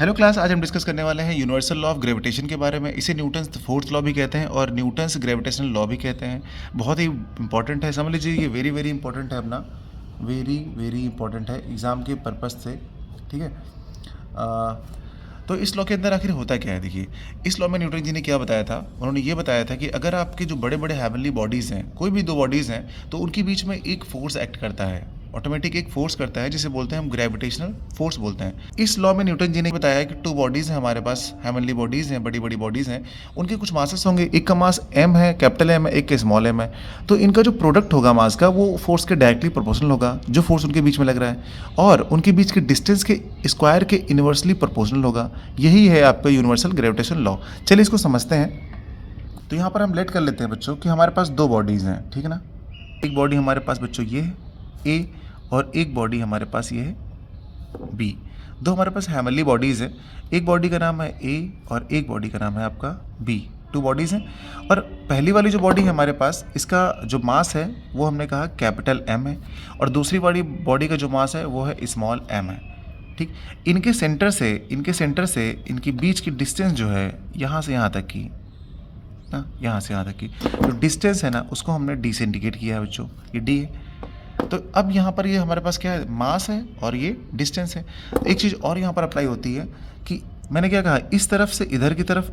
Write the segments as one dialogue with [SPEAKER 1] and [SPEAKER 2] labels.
[SPEAKER 1] Hello class, आज हम discuss करने वाले हैं यूनिवर्सल लॉ ऑफ ग्रेविटेशन के बारे में। इसे न्यूटन्स फोर्थ लॉ भी कहते हैं और न्यूटन्स ग्रेविटेशनल लॉ भी कहते हैं। बहुत ही इंपॉर्टेंट है, समझ लीजिए ये वेरी वेरी इंपॉर्टेंट है अपना, वेरी वेरी इंपॉर्टेंट है एग्ज़ाम के पर्पज़ से। ठीक है। तो इस लॉ के अंदर आखिर होता क्या है, देखिए इस लॉ में न्यूटन जी ने क्या बताया था। उन्होंने ये बताया था कि अगर आपके जो बड़े बड़े हेवनली बॉडीज़ हैं, कोई भी दो बॉडीज़ हैं, तो उनके बीच में एक फोर्स एक्ट करता है, ऑटोमेटिक एक फोर्स करता है, जिसे बोलते हैं हम ग्रेविटेशनल फोर्स बोलते हैं। इस लॉ में न्यूटन जी ने बताया है कि टू बॉडीज़ हैं हमारे पास, हेवनली बॉडीज़ हैं, बड़ी बड़ी बॉडीज़ हैं, उनके कुछ मासेस होंगे। एक का मास m है, कैपिटल M है, एक का स्मॉल m है। तो इनका जो प्रोडक्ट होगा मास का, वो फोर्स के डायरेक्टली प्रोपोर्शनल होगा, जो फोर्स उनके बीच में लग रहा है, और उनके बीच के डिस्टेंस के स्क्वायर के इन्वर्सली प्रोपोर्शनल होगा। यही है आपका यूनिवर्सल ग्रेविटेशन लॉ। चलिए इसको समझते हैं। तो यहाँ पर हम लेट कर लेते हैं बच्चों कि हमारे पास दो बॉडीज़ हैं, ठीक है ना। एक बॉडी हमारे पास बच्चों ये है ए, और एक बॉडी हमारे पास ये है बी। दो हमारे पास हेवनली बॉडीज़ है, एक बॉडी का नाम है ए और एक बॉडी का नाम है आपका बी। टू बॉडीज़ हैं। और पहली वाली जो बॉडी है हमारे पास, इसका जो मास है वो हमने कहा कैपिटल M है, और दूसरी वाली बॉडी का जो मास है वो है स्मॉल m है। ठीक। इनके सेंटर से इनके बीच की डिस्टेंस जो है यहाँ से यहाँ तक की ना, यहाँ से यहाँ तक की जो डिस्टेंस है ना, उसको हमने डी से इंडिकेट किया है बच्चों, ये डी है। तो अब यहाँ पर ये हमारे पास क्या है, मास है और ये डिस्टेंस है। एक चीज़ और यहाँ पर अप्लाई होती है कि मैंने क्या कहा, इस तरफ से इधर की तरफ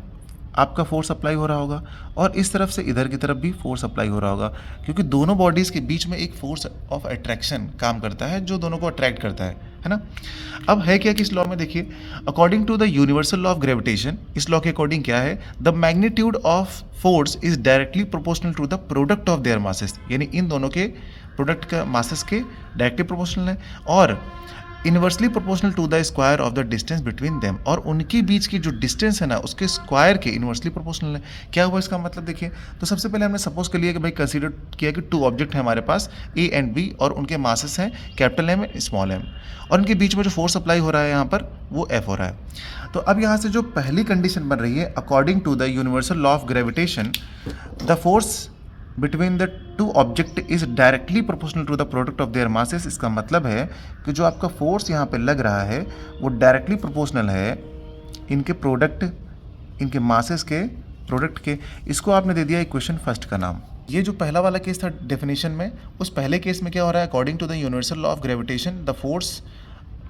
[SPEAKER 1] आपका फोर्स अप्लाई हो रहा होगा, और इस तरफ से इधर की तरफ भी फोर्स अप्लाई हो रहा होगा, क्योंकि दोनों बॉडीज़ के बीच में एक फोर्स ऑफ अट्रैक्शन काम करता है, जो दोनों को अट्रैक्ट करता है ना। अब है क्या कि इस लॉ में देखिए, according to the universal law of gravitation, इस लॉ के अकॉर्डिंग क्या है, the magnitude of force is directly proportional to the product of their masses. यानी इन दोनों के प्रोडक्ट का मासेस के डायरेक्टली प्रोपोर्शनल है, और inversely proportional to the square of the distance between them, और उनके बीच की जो डिस्टेंस है ना, उसके स्क्वायर के इन्वर्सली प्रोपोर्शनल है। क्या हुआ इसका मतलब, देखिए तो सबसे पहले हमने सपोज कर लिया कि भाई कंसीडर किया कि टू ऑब्जेक्ट है हमारे पास ए एंड बी, और उनके मासेस हैं कैपिटल M स्मॉल m, और उनके बीच में जो फोर्स अप्लाई हो रहा है यहाँ पर वो F हो रहा है। तो अब यहाँ से जो पहली कंडीशन बन रही है, according to the universal law of gravitation, the force between the two object is directly proportional to the product of their masses. इसका मतलब है कि जो आपका फोर्स यहाँ पे लग रहा है वो डायरेक्टली प्रोपोर्शनल है इनके प्रोडक्ट, इनके मासेस के प्रोडक्ट के। इसको आपने दे दिया इक्वेशन फर्स्ट का नाम। ये जो पहला वाला केस था डेफिनेशन में, उस पहले केस में क्या हो रहा है, according to the universal law of gravitation the force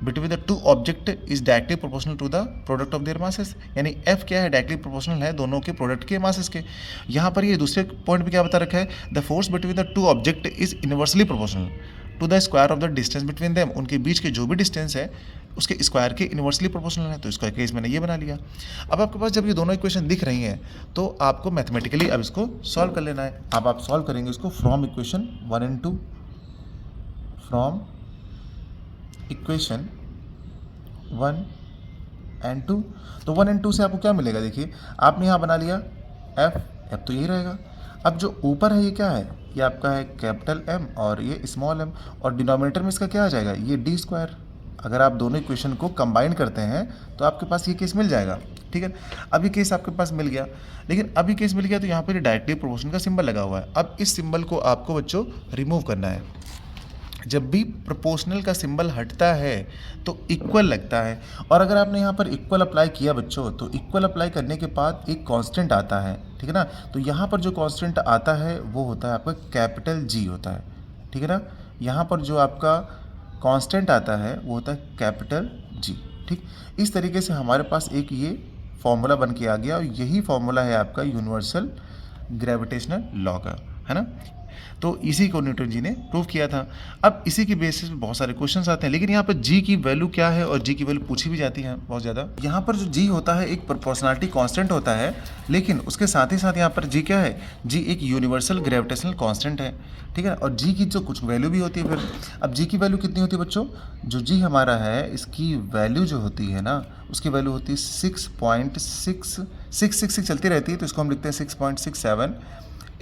[SPEAKER 1] between the two object is directly proportional to the product of their masses. यानी F क्या है, डायरेक्टली प्रोपोर्शनल है दोनों के प्रोडक्ट के मासेस के। यहाँ पर ये दूसरे पॉइंट पे क्या बता रखा है, the force between the two object is inversely proportional to the square of the distance between them. उनके बीच के जो भी डिस्टेंस है उसके स्क्वायर के इनवर्सली प्रोपोर्शनल है। तो इसका केस मैंने ये बना लिया। अब आपके पास जब ये दोनों इक्वेशन दिख रही हैं, तो आपको मैथमेटिकली अब इसको सॉल्व कर लेना है। अब आप सॉल्व करेंगे इसको from equation 1 and 2, from equation 1 and 2। तो 1 and 2 से आपको क्या मिलेगा, देखिए आपने यहाँ बना लिया F तो यही रहेगा। अब जो ऊपर है ये क्या है, ये आपका है कैपिटल M और ये स्मॉल m, और डिनोमिनेटर में इसका क्या आ जाएगा, ये डी स्क्वायर। अगर आप दोनों इक्वेशन को कंबाइन करते हैं तो आपके पास ये केस मिल जाएगा। ठीक है। अब ये केस आपके पास मिल गया, लेकिन अभी केस मिल गया तो यहाँ पर डायरेक्टली प्रोपोर्शन का सिंबल लगा हुआ है। अब इस सिंबल को आपको बच्चों रिमूव करना है। जब भी प्रोपोर्शनल का सिंबल हटता है तो इक्वल लगता है, और अगर आपने यहाँ पर इक्वल अप्लाई किया बच्चों, तो इक्वल अप्लाई करने के बाद एक कांस्टेंट आता है, ठीक है ना। तो यहाँ पर जो कांस्टेंट आता है वो होता है आपका कैपिटल G होता है, ठीक है ना। यहाँ पर जो आपका कांस्टेंट आता है वो होता है कैपिटल G। ठीक। इस तरीके से हमारे पास एक ये फॉर्मूला बन के आ गया, और यही फॉर्मूला है आपका यूनिवर्सल ग्रेविटेशनल लॉ का, है ना। तो इसी को न्यूटन जी ने प्रूव किया था। अब इसी की बेसिस पे बहुत सारे क्वेश्चंस आते हैं, लेकिन यहाँ पर जी की वैल्यू क्या है, और जी की वैल्यू पूछी भी जाती है बहुत ज़्यादा। यहाँ पर जो जी होता है एक प्रोपोर्शनलिटी कांस्टेंट होता है, लेकिन उसके साथ ही साथ यहाँ पर जी क्या है, जी एक यूनिवर्सल ग्रेविटेशनल कांस्टेंट है, ठीक है। और जी की जो कुछ वैल्यू भी होती है फिर। अब जी की वैल्यू कितनी होती है बच्चों, जो जी हमारा है इसकी वैल्यू जो होती है ना, उसकी वैल्यू होती है 6.666 चलती रहती है, तो इसको हम लिखते हैं 6.67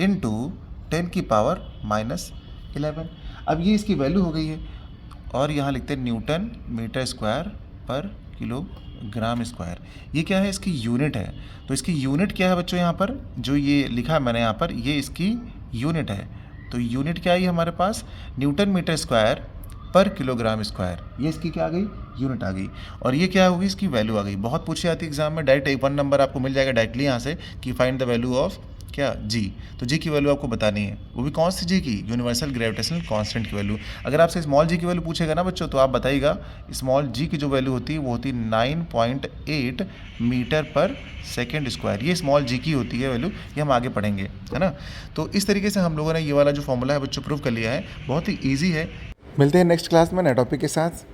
[SPEAKER 1] इंटू 10 की पावर -11। अब ये इसकी वैल्यू हो गई है, और यहाँ लिखते हैं न्यूटन मीटर स्क्वायर पर किलोग्राम स्क्वायर। ये क्या है, इसकी यूनिट है। तो इसकी यूनिट क्या है बच्चों, यहाँ पर जो ये लिखा है मैंने यहाँ पर, ये इसकी यूनिट है। तो यूनिट क्या आई हमारे पास, न्यूटन मीटर स्क्वायर पर किलोग्राम स्क्वायर। ये इसकी क्या आ गई, यूनिट आ गई। और ये क्या होगी, इसकी वैल्यू आ गई। बहुत पूछी जाती है एग्जाम में, डायरेक्ट 1 नंबर आपको मिल जाएगा डायरेक्टली यहाँ से कि फाइंड द वैल्यू ऑफ क्या, जी। तो जी की वैल्यू आपको बतानी है, वो भी कौन सी जी की, यूनिवर्सल ग्रेविटेशनल कांस्टेंट की वैल्यू। अगर आपसे स्मॉल जी की वैल्यू पूछेगा ना बच्चों, तो आप बताइएगा स्मॉल जी की जो वैल्यू होती है वो होती है 9.8 मीटर पर सेकेंड स्क्वायर। ये स्मॉल जी की होती है वैल्यू, ये हम आगे पढ़ेंगे, है ना। तो इस तरीके से हम लोगों ने ये वाला जो फॉर्मूला है बच्चों प्रूव कर लिया है, बहुत ही ईजी है। मिलते हैं नेक्स्ट क्लास में नए टॉपिक के साथ।